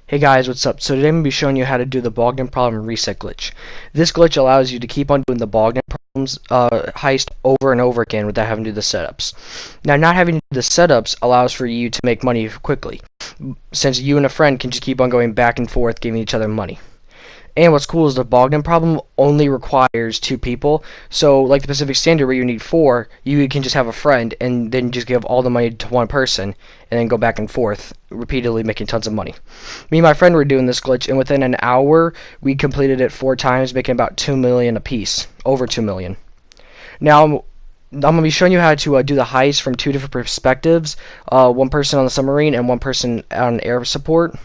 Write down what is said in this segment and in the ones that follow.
Hey guys, what's up? So today I'm going to be showing you how to do the Bogdan Problem reset glitch. This glitch allows you to keep on doing the Bogdan Problems heist over and over again without having to do the setups. Now, not having to do the setups allows for you to make money quickly, since you and a friend can just keep on going back and forth giving each other money. And what's cool is the Bogdan problem only requires 2 people. So, like the Pacific Standard where you need 4, you can just have a friend and then just give all the money to one person and then go back and forth, repeatedly making tons of money. Me and my friend were doing this glitch, and within an hour, we completed it 4 times, making about 2 million apiece. Over 2 million. Now, I'm going to be showing you how to do the heist from 2 different perspectives. One person on the submarine and one person on air support.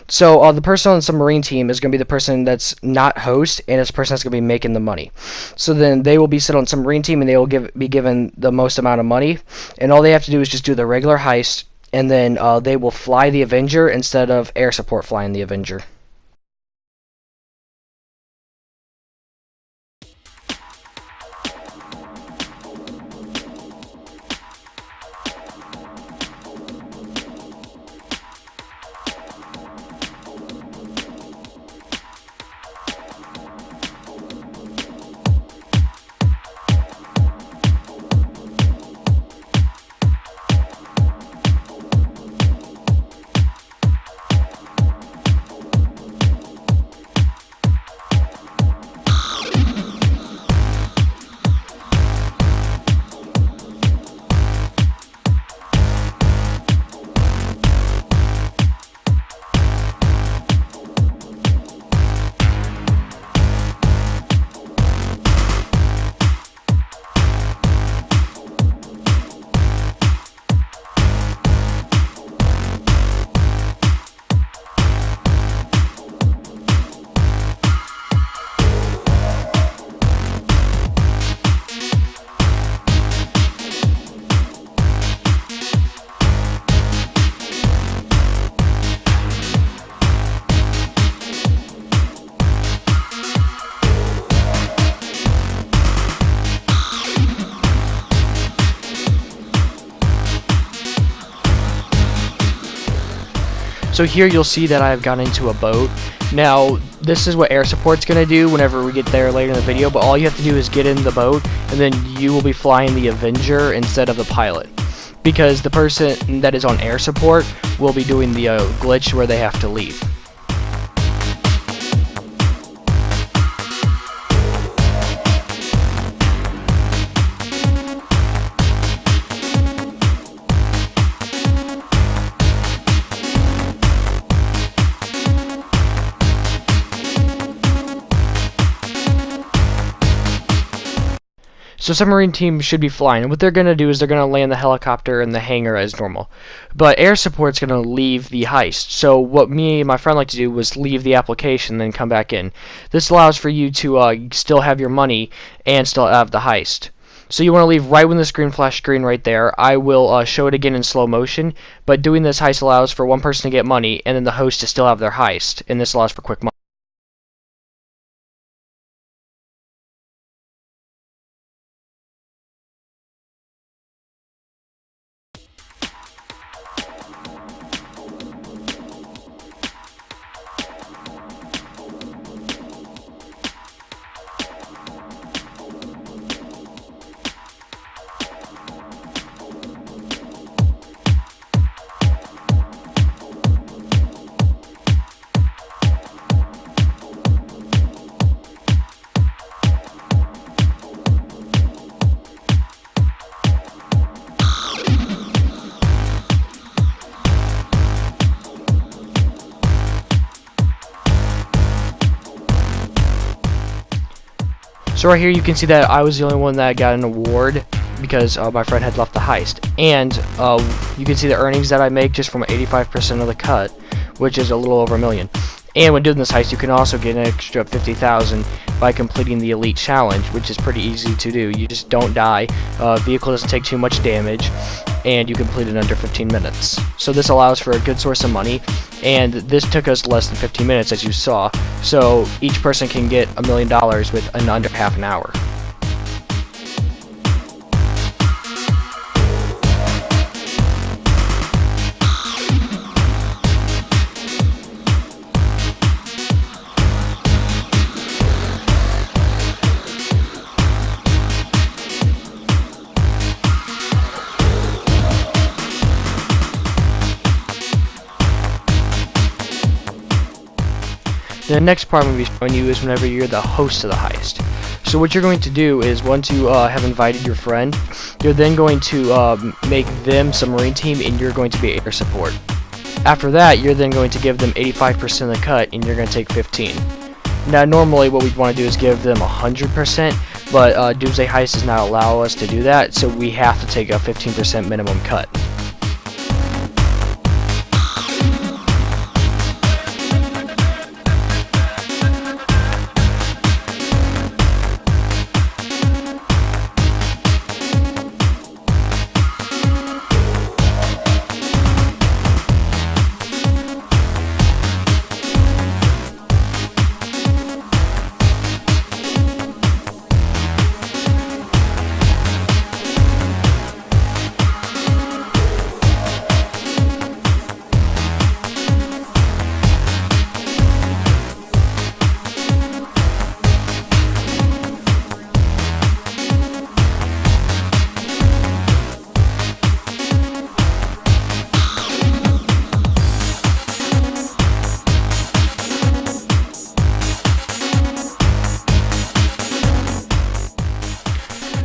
So the person on the submarine team is going to be the person that's not host, and it's the person that's going to be making the money. So then they will be set on the submarine team, and they will be given the most amount of money. And all they have to do is just do the regular heist, and then they will fly the Avenger instead of air support flying the Avenger. So here you'll see that I've gone into a boat. Now, this is what air support's going to do whenever we get there later in the video, but all you have to do is get in the boat, and then you will be flying the Avenger instead of the pilot. Because the person that is on air support will be doing the glitch where they have to leave. So submarine team should be flying, and what they're going to do is they're going to land the helicopter in the hangar as normal. But air support's going to leave the heist. So what me and my friend like to do was leave the application and then come back in. This allows for you to still have your money and still have the heist. So you want to leave right when the screen flashes green right there. I will show it again in slow motion, but doing this heist allows for one person to get money and then the host to still have their heist, and this allows for quick money. So right here you can see that I was the only one that got an award because my friend had left the heist. And you can see the earnings that I make just from 85% of the cut, which is a little over $1 million. And when doing this heist, you can also get an extra 50,000 by completing the Elite Challenge, which is pretty easy to do. You just don't die, vehicle doesn't take too much damage, and you complete it in under 15 minutes. So this allows for a good source of money, and this took us less than 15 minutes, as you saw. So each person can get $1 million within under half an hour. The next part I'm going to be showing you is whenever you're the host of the heist. So what you're going to do is once you have invited your friend, you're then going to make them submarine team and you're going to be air support. After that, you're then going to give them 85% of the cut and you're going to take 15. Now normally what we'd want to do is give them 100%, but Doomsday Heist does not allow us to do that, so we have to take a 15% minimum cut.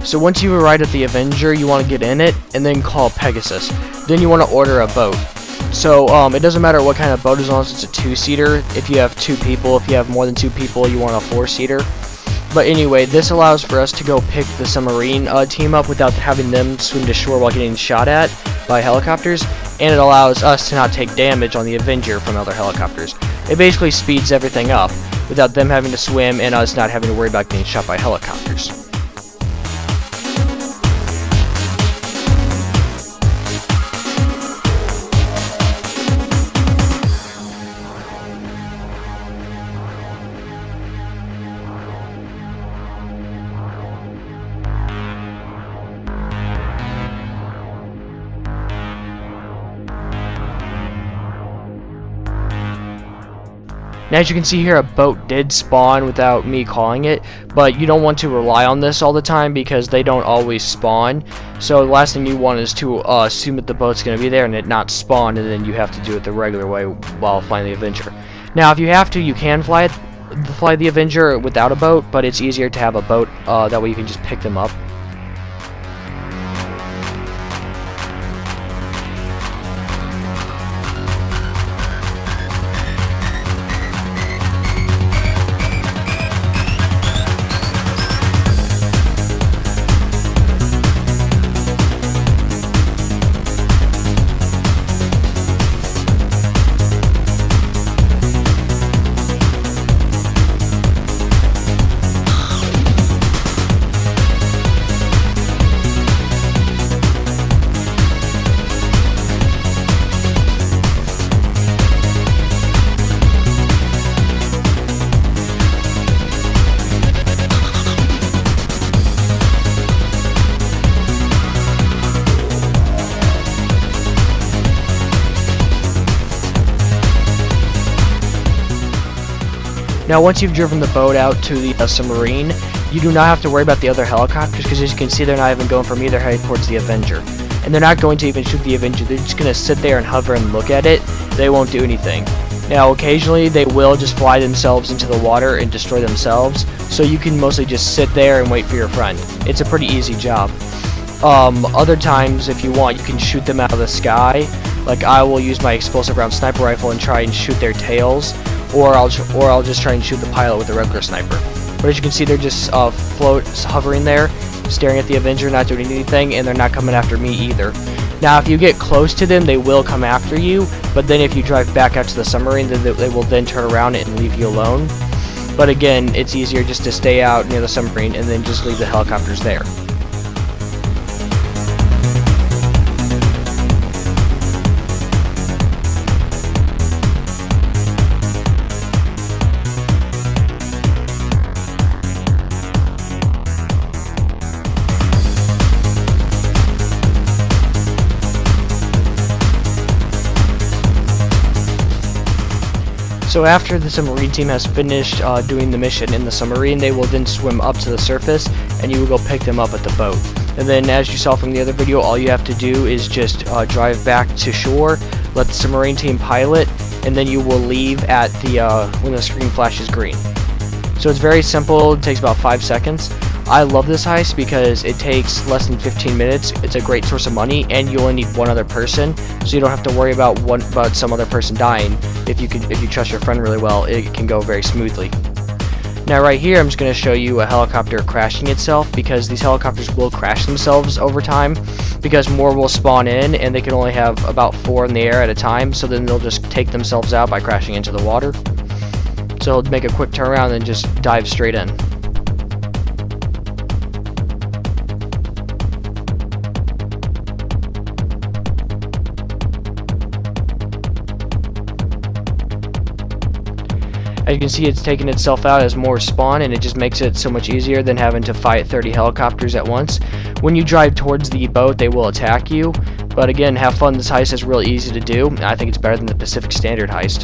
So once you arrive at the Avenger, you want to get in it and then call Pegasus. Then you want to order a boat. So it doesn't matter what kind of boat as long as it's a 2-seater. If you have 2 people, if you have more than 2 people, you want a 4-seater. But anyway, this allows for us to go pick the submarine team up without having them swim to shore while getting shot at by helicopters, and it allows us to not take damage on the Avenger from other helicopters. It basically speeds everything up without them having to swim and us not having to worry about getting shot by helicopters. Now as you can see here, a boat did spawn without me calling it, but you don't want to rely on this all the time because they don't always spawn. So the last thing you want is to assume that the boat's going to be there and it not spawn, and then you have to do it the regular way while flying the Avenger. Now if you have to, you can fly the Avenger without a boat, but it's easier to have a boat, that way you can just pick them up. Now once you've driven the boat out to the submarine, you do not have to worry about the other helicopters because as you can see they're not even going from either heading towards the Avenger. And they're not going to even shoot the Avenger, they're just going to sit there and hover and look at it. They won't do anything. Now occasionally they will just fly themselves into the water and destroy themselves, so you can mostly just sit there and wait for your friend. It's a pretty easy job. Other times if you want you can shoot them out of the sky. Like I will use my explosive round sniper rifle and try and shoot their tails. Or I'll just try and shoot the pilot with a regular sniper. But as you can see, they're just hovering there, staring at the Avenger, not doing anything, and they're not coming after me either. Now, if you get close to them, they will come after you, but then if you drive back out to the submarine, then they will then turn around and leave you alone. But again, it's easier just to stay out near the submarine and then just leave the helicopters there. So after the submarine team has finished doing the mission in the submarine, they will then swim up to the surface and you will go pick them up at the boat. And then as you saw from the other video, all you have to do is just drive back to shore, let the submarine team pilot, and then you will leave at the when the screen flashes green. So it's very simple. It takes about 5 seconds. I love this heist because it takes less than 15 minutes. It's a great source of money, and you only need one other person, so you don't have to worry about some other person dying. If you trust your friend really well, it can go very smoothly. Now right here, I'm just going to show you a helicopter crashing itself, because these helicopters will crash themselves over time, because more will spawn in, and they can only have about 4 in the air at a time, so then they'll just take themselves out by crashing into the water. So make a quick turnaround and just dive straight in. As you can see, it's taking itself out as more spawn, and it just makes it so much easier than having to fight 30 helicopters at once. When you drive towards the boat, they will attack you, but again, have fun. This heist is really easy to do. I think it's better than the Pacific Standard heist.